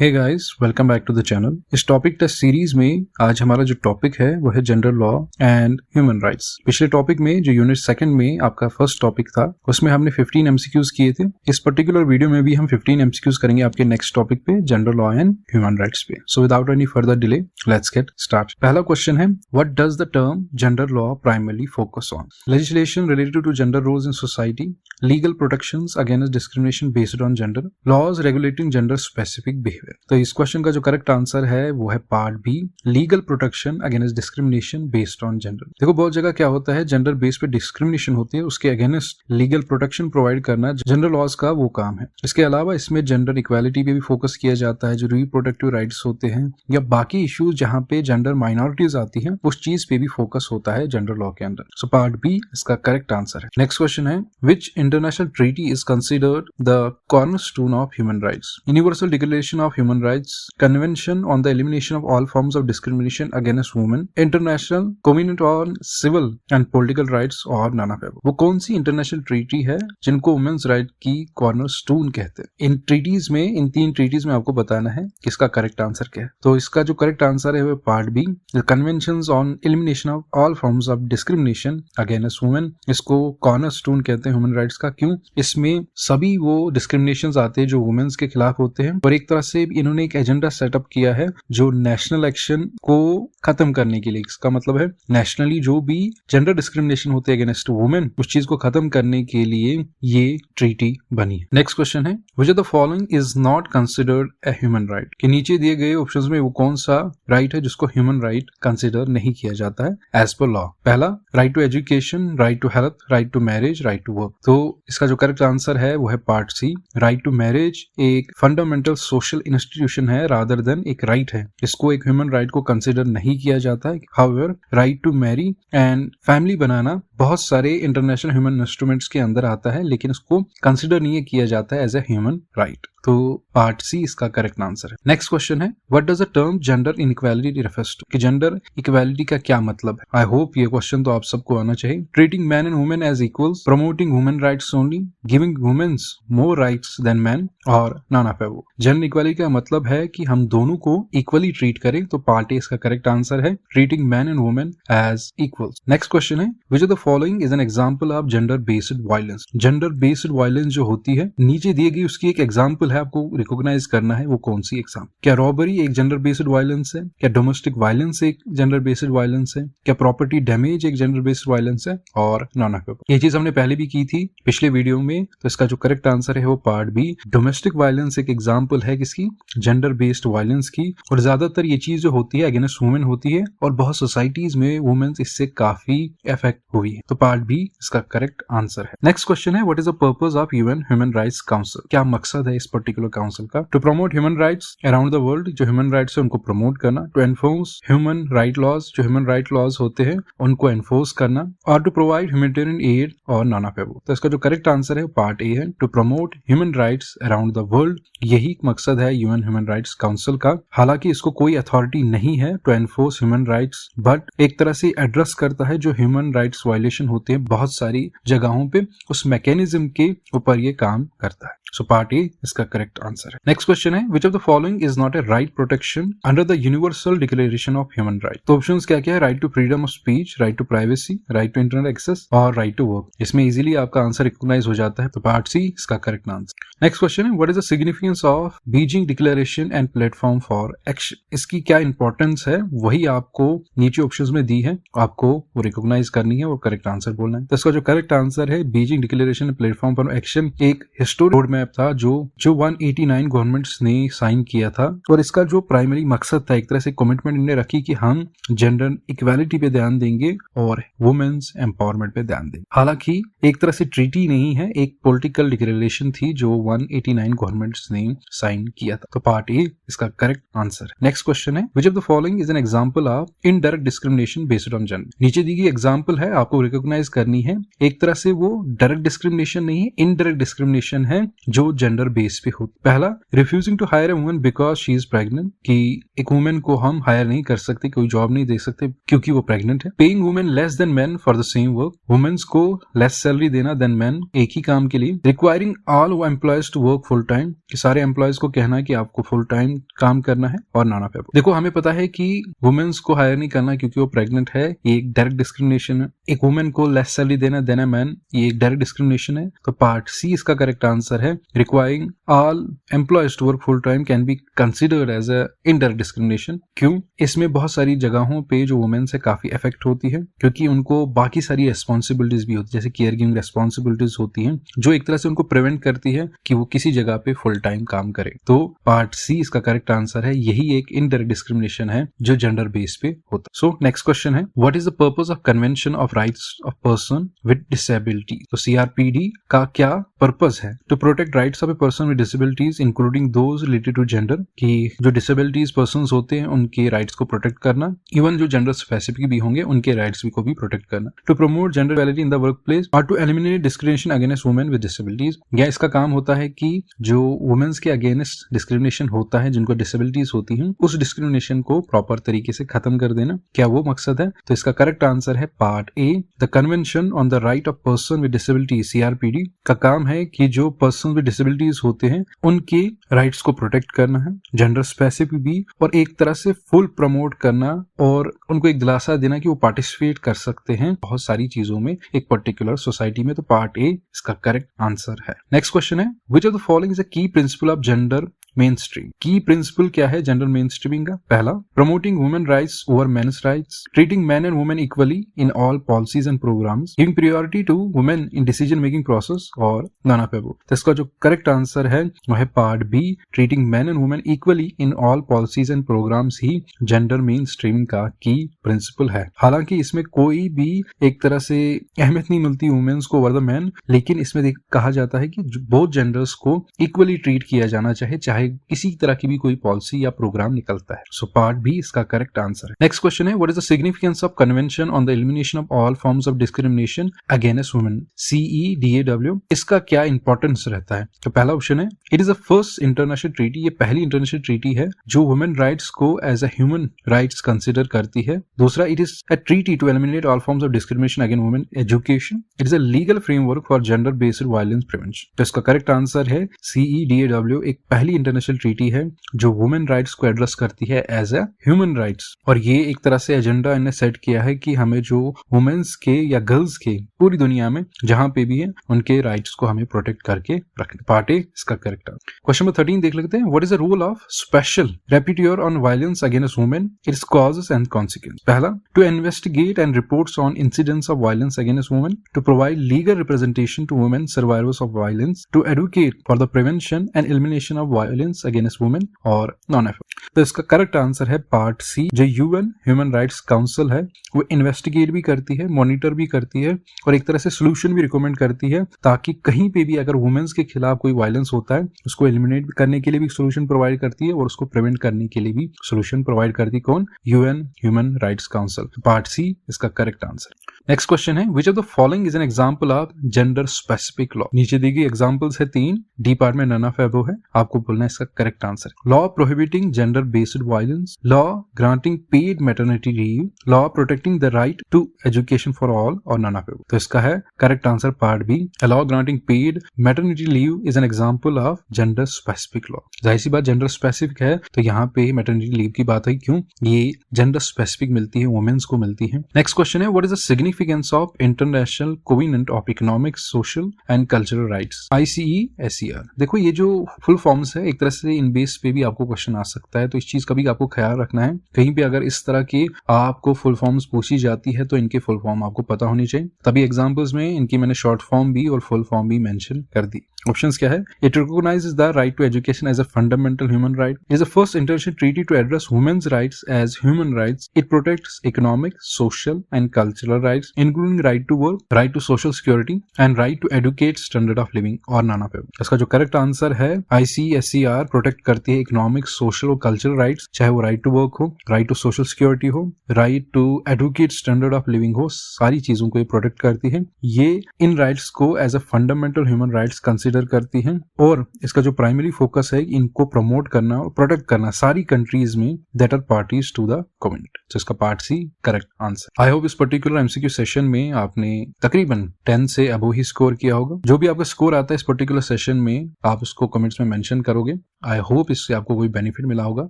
Hey guys, welcome back to the channel. इस topic test series में आज हमारा जो टॉपिक है वो है gender law and human rights. पिछले टॉपिक में जो यूनिट सेकंड में आपका फर्स्ट टॉपिक था उसमें हमने 15 एमसीक्यूज किए थे। इस पर्टिकुलर वीडियो में भी हम 15 एमसीक्यूज करेंगे आपके नेक्स्ट टॉपिक पे, gender law and human rights पे। So without any further delay let's get start. पहला क्वेश्चन है, what does the term gender law primarily focus on? Legislation related to gender roles in society, legal protections against discrimination based on gender, laws regulating gender specific behaviour. तो इस question का जो correct answer है वो है part B, legal protection against discrimination based on gender. देखो बहुत जगह क्या होता है, जेंडर बेस पे डिस्क्रिमिनेशन होती है, उसके अगेंस्ट लीगल प्रोटेक्शन प्रोवाइड करना जेंडर लॉज का वो काम है। इसके अलावा इसमें जेंडर इक्वालिटी पे भी फोकस किया जाता है, जो रिप्रोडक्टिव राइट्स होते हैं या बाकी इश्यूज जहाँ पे जेंडर माइनॉरिटीज आती हैं उस चीज पे भी फोकस होता है जेंडर लॉ के अंदर। सो पार्ट बी इसका करेक्ट आंसर है। नेक्स्ट क्वेश्चन है, विच international treaty is considered the cornerstone of human rights? Universal declaration of human rights, Convention on the Elimination of All Forms of Discrimination Against Women, International Covenant on Civil and Political Rights और none of them। वो कौन सी international treaty है जिनको women's right की cornerstone कहते हैं? इन treaties में, इन तीन ट्रीटीज में आपको बताना है कि इसका करेक्ट आंसर क्या है। तो इसका जो करेक्ट आंसर है वो part B, conventions on elimination of all forms of discrimination against women. इसको कॉर्नरस्टोन कहते हैं ह्यूमन राइट्स का। क्यों? इसमें सभी वो डिस्क्रिमिनेशंस आते हैं जो वुमेन्स के खिलाफ होते हैं, और एक तरह से इन्होंने एक एजेंडा सेटअप किया है जो नेशनल एक्शन को खत्म करने के लिए। इसका मतलब है नेशनली जो भी जेंडर डिस्क्रिमिनेशन होते हैं अगेंस्ट वुमेन, उस चीज को खत्म करने के लिए ये ट्रीटी बनी है। नेक्स्ट क्वेश्चन है, which of the following is not considered a human right? कि नीचे दिए गए ऑप्शंस में वो कौन सा राइट है जिसको ह्यूमन राइट कंसिडर नहीं किया जाता है एज पर लॉ? पहला, right to education, right to health, right to marriage, right to work. तो इसका जो करेक्ट आंसर है वो है part C, right to marriage एक फंडामेंटल सोशल इंस्टीट्यूशन है रादर देन एक राइट है। इसको एक ह्यूमन राइट को कंसिडर नहीं किया जाता है। However right to marry and family बनाना बहुत सारे इंटरनेशनल ह्यूमन इंस्ट्रूमेंट्स के अंदर आता है, लेकिन इसको कंसिडर नहीं किया जाता है एज ए ह्यूमन राइट। तो पार्ट सी इसका करेक्ट आंसर है। नेक्स्ट क्वेश्चन है, what does the term gender inequality refers to? कि जेंडर इक्वालिटी का क्या मतलब है? आई होप ये क्वेश्चन तो आप सबको आना चाहिए। Treating man and women as equals, promoting women rights only, giving womens more rights than man, और none of above. Gender equality का मतलब है कि हम दोनों को इक्वली ट्रीट करें। तो पार्ट ए इसका करेक्ट आंसर है, treating man and women as equals. Next question है, which of the following is an example of gender based violence? Gender based violence जो होती है, नीचे दिए गई उसकी एक एग्जांपल है, आपको रिकॉग्नाइज करना है वो कौन सी एग्जाम। क्या रॉबरी एक जेंडर बेस्ड वायलेंस है? क्या डोमेस्टिक वायलेंस एक जेंडर बेस्ड वायलेंस है? क्या प्रॉपर्टी डैमेज एक जेंडर बेस्ड वायलेंस है? और नॉन ऑफ ये चीज हमने पहले भी की थी पिछले वीडियो में। तो इसका जो करेक्ट आंसर है वो पार्ट बी, डोमेस्टिक वायलेंस एक एग्जाम्पल है किसकी? जेंडर बेस्ड वायलेंस की। और ज्यादातर ये चीज जो होती है अगेंस्ट वुमेन होती है, और बहुत सोसाइटीज में वुमेन्स इससे काफी इफेक्ट हुई है। तो पार्ट बी इसका करेक्ट आंसर है। नेक्स्ट क्वेश्चन है, what is the purpose of UN human rights council? क्या मकसद है इस पर्टिकुलर काउंसिल का? To promote human rights around the world, जो ह्यूमन राइट्स है उनको प्रमोट करना। To enforce human right laws, जो ह्यूमन राइट लॉज होते हैं उनको एनफोर्स करना। और टू प्रोवाइड ह्यूमैनिटेरियन एड, और नॉन ऑफ एबोव। तो इसका जो करेक्ट आंसर है पार्ट ए है, to promote human rights around the world. यही मकसद है यूएन ह्यूमन राइट्स काउंसिल का। हालांकि इसको कोई अथॉरिटी नहीं है to enforce human rights, but एक तरह से एड्रेस करता है जो ह्यूमन राइट्स वायलेशन होते हैं बहुत सारी जगहों पे, उस मैकेनिज्म के ऊपर ये काम करता है। सो पार्ट ए इसका करेक्ट आंसर है। नेक्स्ट क्वेश्चन है, which of the following is not a right protection under the universal declaration of human right? तो ऑप्शंस क्या क्या है? Right to freedom of speech, right to privacy, right to internet access, और right to work. इसमें easily आपका answer recognise हो जाता है। तो पार्ट सी इसका करेक्ट आंसर। नेक्स्ट क्वेश्चन है, what is the significance of Beijing declaration and platform for action? इसकी क्या इंपॉर्टेंस है वही आपको नीचे ऑप्शंस में दी है, आपको वो रिकॉग्नाइज करनी है, वो करेक्ट आंसर बोलना है। तो इसका जो करेक्ट आंसर है, Beijing declaration and platform for action एक हिस्टोरिक रोड मैप था जो 189 गवर्नमेंट्स ने साइन किया था। और इसका जो प्राइमरी मकसद था, एक तरह से कमिटमेंट इन्होंने रखी कि हम जेंडर इक्वालिटी पे ध्यान देंगे और वुमेन्स एम्पावरमेंट पे ध्यान देंगे। हालांकि एक तरह से ट्रीटी नहीं है, एक पॉलिटिकल डिक्लेरेशन थी जो 189 गवर्नमेंट्स ने साइन किया था। तो पार्ट ए इसका करेक्ट आंसर है। नेक्स्ट क्वेश्चन है, which of the following is an example of indirect discrimination based on gender? नीचे दी गई एग्जांपल है, आपको रिकॉग्नाइज करनी है। एक तरह से वो डायरेक्ट डिस्क्रिमिनेशन नहीं है, इनडायरेक्ट डिस्क्रिमिनेशन है जो जेंडर बेस पे होती। पहला, refusing to hire a woman because she is pregnant, कि एक वुमेन को हम हायर नहीं कर सकते, कोई जॉब नहीं दे सकते क्योंकि वो प्रेग्नेंट है। Paying women less than men for the same work, women's को लेस सैलरी देना देन मेन एक ही काम के लिए। Requiring all employees to work full time, कि सारे एम्प्लॉयज को कहना है कि आपको फुल टाइम काम करना है। और नाना पे देखो, हमें पता है कि वुमेन्स को हायर नहीं करना क्योंकि वो प्रेग्नेंट है, ये एक डायरेक्ट डिस्क्रिमिनेशन है। एक वुमेन को लेस सैलरी देना देन अ मैन, ये एक डायरेक्ट डिस्क्रिमिनेशन है। तो पार्ट सी इसका करेक्ट आंसर है। Requiring all employees to work full time can be considered as a indirect discrimination. क्यों? इसमें बहुत सारी जगहों पे जो वुमेन से काफी इफेक्ट होती है, क्योंकि उनको बाकी सारी रेस्पॉन्सिबिलिटीज भी होती है, जैसे केयर गिविंग रेस्पॉन्सिबिलिटीज होती हैं, जो एक तरह से उनको प्रिवेंट करती है कि वो किसी जगह पे फुल टाइम काम करे। तो पार्ट सी इसका करेक्ट आंसर है। यही एक इनडायरेक्ट डिस्क्रिमिनेशन है जो जेंडर बेस पे होता है। सो नेक्स्ट क्वेश्चन है, what is the purpose of convention of rights of person with disability. तो सीआरपीडी का क्या पर्पस है? To protect rights of a person with disabilities including those related to gender, कि जो डिसेबिलिटीज पर्सन होते हैं उनके राइट्स को प्रोटेक्ट करना, इवन जो जेंडर स्पेसिफिक भी होंगे उनके राइट्स को भी प्रोटेक्ट करना। To promote gender equality in the work place और to eliminate discrimination against women with disabilities. या इसका काम होता है कि जो वुमेन्स के अगेंस्ट डिस्क्रिमिनेशन होता है, जिनको डिसेबिलिटीज होती हैं, उस डिस्क्रिमिनेशन को प्रॉपर तरीके से खत्म कर देना। क्या वो मकसद है? तो इसका करेक्ट आंसर है part A. The convention on the right of person with disability, CRPD का काम है कि जो पर्सन विद डिसेबिलिटीज होते हैं उनके राइट्स को प्रोटेक्ट करना है, जेंडर स्पेसिफिक भी, और एक तरह से फुल प्रमोट करना और उनको एक दिलासा देना कि वो पार्टिसिपेट कर सकते हैं बहुत सारी चीजों में एक पर्टिकुलर सोसाइटी में। तो पार्ट ए इसका करेक्ट आंसर है। नेक्स्ट क्वेश्चन है, which of the following is a key principle of gender mainstream. Key principle क्या है जेंडर मेन स्ट्रीमिंग का? पहला, promoting women rights over mens rights, treating man and women equally in all policies and programmes, giving priority to women in decision making process, और none of above. तो इसका जो correct answer है वो है part B, treating man and women equally in all policies and programmes ही gender mainstreaming का की प्रिंसिपल है। हालांकि इसमें कोई भी एक तरह से अहमियत नहीं मिलती वुमेन्स को ओवर द मैन, लेकिन इसमें कहा जाता है कि बोथ जेंडर्स को इक्वली ट्रीट किया जाना चाहिए, चाहे किसी तरह की भी कोई पॉलिसी या प्रोग्राम निकलता है। सो पार्ट बी इसका करेक्ट आंसर है। नेक्स्ट क्वेश्चन है, what is the significance of convention on the elimination of all forms of discrimination against women, CEDAW। इसका क्या इंपॉर्टेंस रहता है? तो पहला ऑप्शन है, it is a first international treaty, ये पहली इंटरनेशनल ट्रीटी है जो वुमेन राइट्स को as a human rights consider करती है। दूसरा, it is a treaty to eliminate all forms of discrimination against women education, it is a legal framework for gender based violence prevention. तो इसका correct answer है CEDAW एक पहली international treaty है जो वुमेन राइट्स को एड्रेस करती है एज ए ह्यूमन राइट्स। और ये एक तरह से एजेंडा इन्हें सेट किया है कि हमें जो वुमेन्स के या गर्ल्स के पूरी दुनिया में जहां पे भी है उनके राइट्स को हमें प्रोटेक्ट करके रखना। पार्ट ए इसका करेक्ट है। क्वेश्चन नंबर 13 देख लेते हैं, what is the role of special rapporteur on violence against women, its causes and consequence. पहला, to investigate and reports on incidents of violence against women, to provide legal representation to women survivors of violence, to advocate for the prevention and elimination of violence against women, और none of. तो इसका correct answer है part C. जो UN human rights council है वो investigate भी करती है, मॉनिटर भी करती है और एक तरह से सोल्यूशन भी रिकमेंड करती है, ताकि कहीं पे भी अगर वुमेन्स के खिलाफ कोई वायलेंस होता है उसको एलिमिनेट करने के लिए भी सोल्यूशन प्रोवाइड करती है और उसको प्रिवेंट करने के लिए भी सोल्यूशन प्रोवाइड करती है। कौन? UN human rights council. Part C इसका करेक्ट आंसर। नेक्स्ट क्वेश्चन है, which of the following is an example of gender specific law. नीचे दी गई एग्जांपल्स है 3, डी पार्ट में नन ऑफ अबव है, आपको बोलना है इसका correct answer. Law prohibiting gender based violence, law granting paid maternity leave, law protecting the right to education for all, और नन ऑफ अबव। तो इसका है correct answer part B. Law granting paid maternity leave is an example of gender specific law. जाहिर सी बात gender specific है तो यहाँ पे मैटरनिटी लीव की बात है, क्यों? ये जेंडर स्पेसिफिक मिलती है, वुमेन्स को मिलती है। नेक्स्ट क्वेश्चन है, what is the significance of international covenant of economic, social and cultural rights, ICESER। देखो ये जो फुल फॉर्म्स है एक तरह से इन बेस पे भी आपको क्वेश्चन आ सकता है, तो इस चीज का भी आपको ख्याल रखना है। कहीं पे अगर इस तरह की आपको फुल फॉर्म्स पूछी जाती है तो इनके फुल फॉर्म आपको पता होनी चाहिए। तभी एग्जांपल्स में इनकी मैंने शॉर्ट फॉर्म भी और फुल फॉर्म भी मेंशन कर दी। ऑप्शंस क्या है? It recognises the right to education as a fundamental human right, is the first international treaty to address women's rights as human rights, it protects economic, social and cultural rights including right to work, right to social security and right to adequate standard of living, और none of it. इसका जो correct answer है ICESER protect करती है economic, social और cultural cultural rights, चाहे वो right to work हो, राइट टू सोशल सिक्योरिटी हो, right to advocate standard of living हो, सारी चीजों को ये प्रोटेक्ट करती है। ये इन राइट्स को as a fundamental human rights consider करती है और इसका जो प्राइमरी फोकस है इनको प्रमोट करना और प्रोटेक्ट करना सारी कंट्रीज में that are parties to the community. तो इसका part C correct answer. I hope इस पर्टिकुलर एमसीक्यू सेशन में आपने तकरीबन 10 से अबो ही स्कोर किया होगा। जो भी आपका स्कोर आता है इस पर्टिकुलर सेशन में आप उसको कमेंट्स में मेंशन करोगे। आई होप इससे आपको कोई बेनिफिट मिला होगा।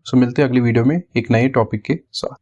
सो मिलते हैं अगली वीडियो में एक नए टॉपिक के साथ।